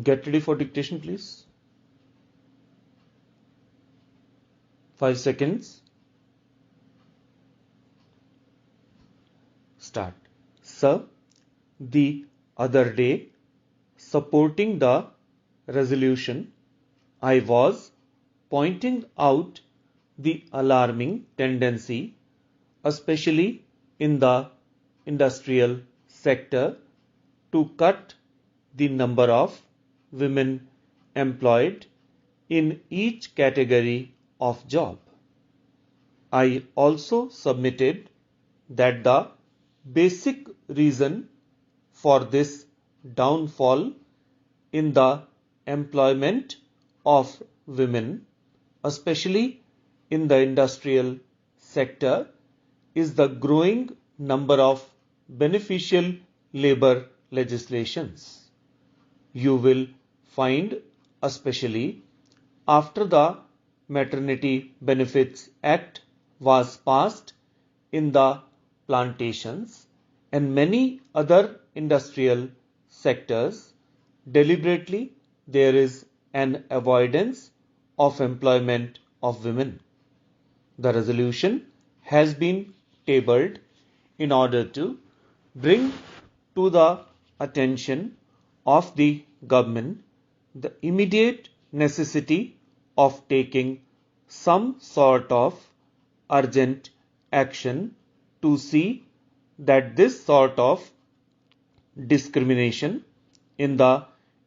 Get ready for dictation, please. 5 seconds. Start. Sir, the other day, supporting the resolution, I was pointing out the alarming tendency, especially in the industrial sector, to cut the number of women employed in each category of job. I also submitted that the basic reason for this downfall in the employment of women, especially in the industrial sector, is the growing number of beneficial labor legislations. You will find, especially after the Maternity Benefits Act was passed in the plantations and many other industrial sectors, deliberately there is an avoidance of employment of women. The resolution has been tabled in order to bring to the attention of the government the immediate necessity of taking some sort of urgent action to see that this sort of discrimination in the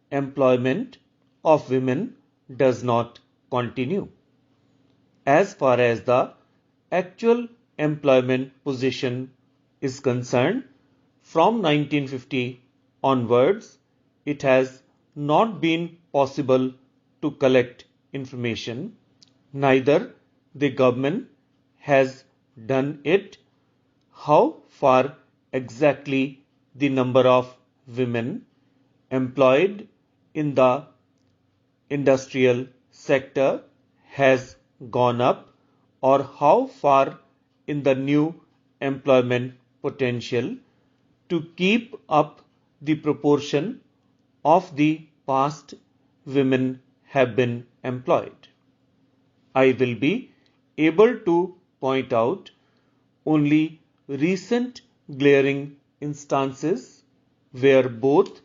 employment of women does not continue. As far as the actual employment position is concerned, from 1950 onwards, it has not been possible to collect information. Neither the government has done it. How far exactly the number of women employed in the industrial sector has gone up, or how far in the new employment potential to keep up the proportion of the past women have been employed. I will be able to point out only recent glaring instances where both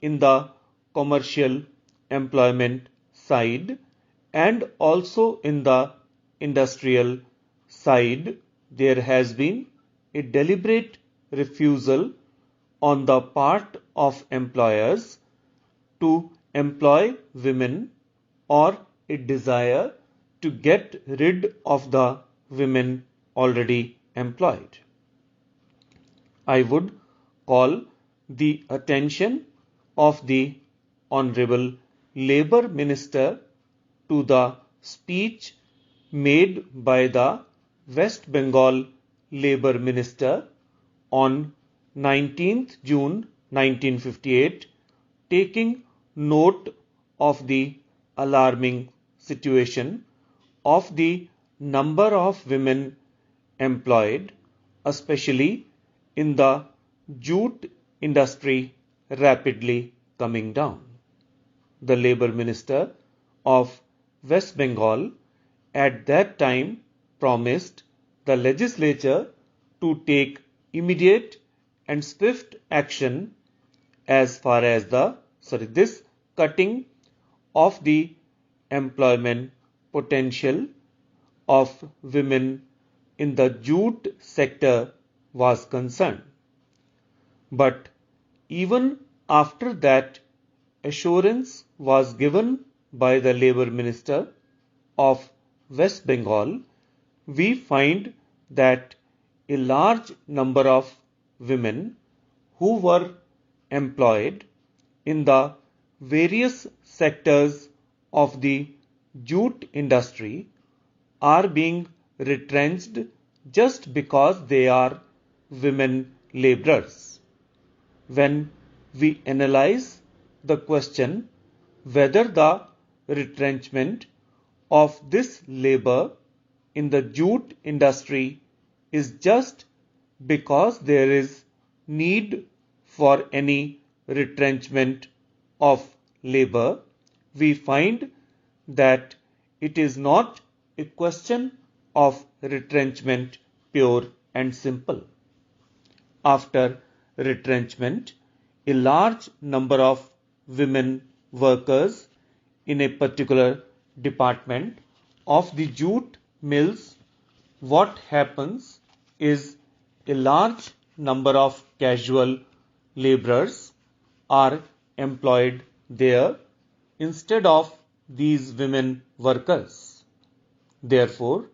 in the commercial employment side and also in the industrial side there has been a deliberate refusal on the part of employers to employ women, or a desire to get rid of the women already employed. I would call the attention of the Honorable Labour Minister to the speech made by the West Bengal Labour Minister on 19th June 1958, taking note of the alarming situation of the number of women employed, especially in the jute industry, rapidly coming down. The Labour Minister of West Bengal at that time promised the legislature to take immediate and swift action as far as this cutting of the employment potential of women in the jute sector was concerned. But even after that assurance was given by the Labour Minister of West Bengal, we find that a large number of women who were employed in the various sectors of the jute industry are being retrenched just because they are women laborers. When we analyze the question whether the retrenchment of this labor in the jute industry is just because there is need for any retrenchment of labor, we find that it is not a question of retrenchment pure and simple. After retrenchment, a large number of women workers in a particular department of the jute mills, what happens is a large number of casual laborers are employed there instead of these women workers. Therefore,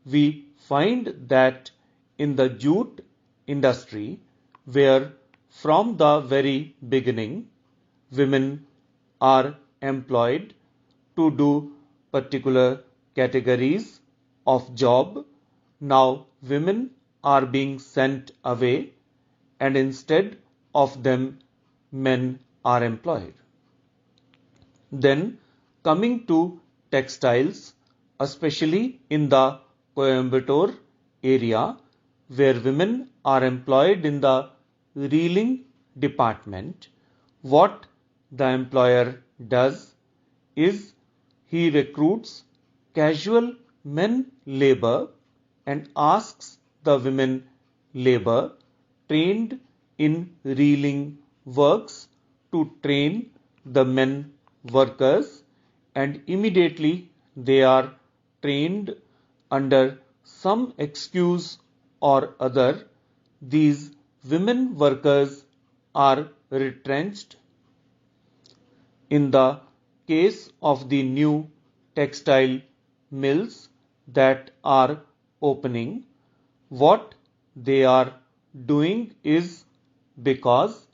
we find that in the jute industry, where from the very beginning women are employed to do particular categories of job, now women are being sent away and instead of them men are employed. Then coming to textiles, especially in the Coimbatore area, where women are employed in the reeling department, what the employer does is he recruits casual men labor and asks the women labor trained in reeling works to train the men workers, and immediately they are trained under some excuse or other. These women workers are retrenched. In the case of the new textile mills that are opening, what they are doing is, because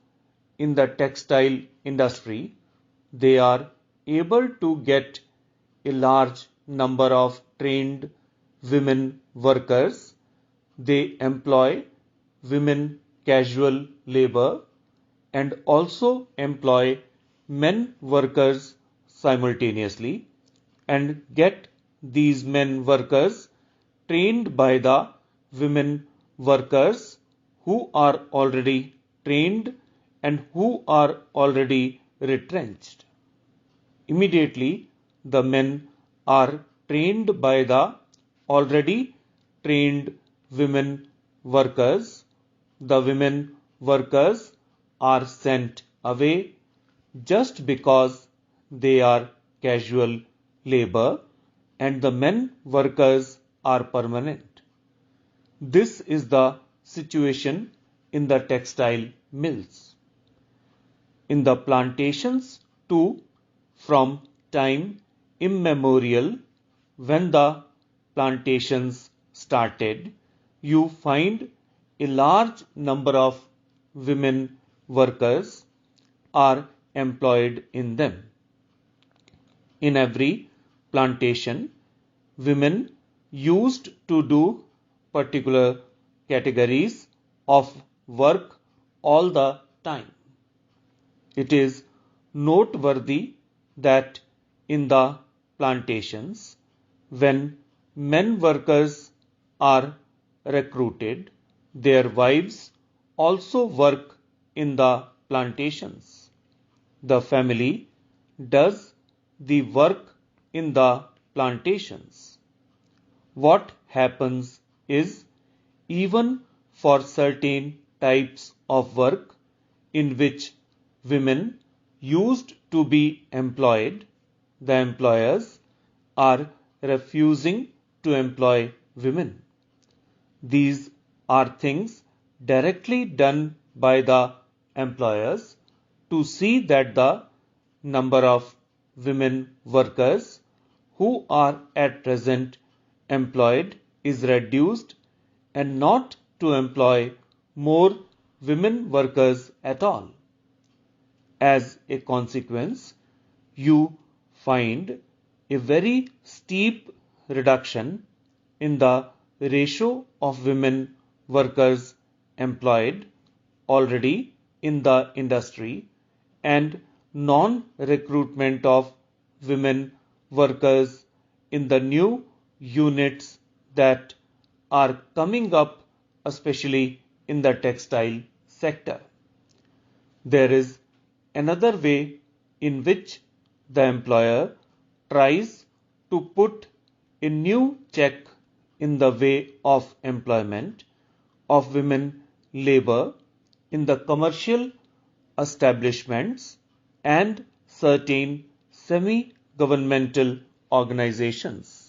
in the textile industry they are able to get a large number of trained women workers, they employ women casual labor and also employ men workers simultaneously and get these men workers trained by the women workers who are already trained and who are already retrenched. Immediately the men are trained by the already trained women workers. The women workers are sent away just because they are casual labor and the men workers are permanent. This is the situation in the textile mills. In the plantations too, from time immemorial, when the plantations started, you find a large number of women workers are employed in them. In every plantation, women used to do particular categories of work all the time. It is noteworthy that in the plantations, when men workers are recruited, their wives also work in the plantations. The family does the work in the plantations. What happens is, even for certain types of work in which women used to be employed, the employers are refusing to employ women. These are things directly done by the employers to see that the number of women workers who are at present employed is reduced and not to employ more women workers at all. As a consequence, you find a very steep reduction in the ratio of women workers employed already in the industry and non-recruitment of women workers in the new units that are coming up, especially in the textile sector. There is another way in which the employer tries to put a new check in the way of employment of women labor in the commercial establishments and certain semi-governmental organizations.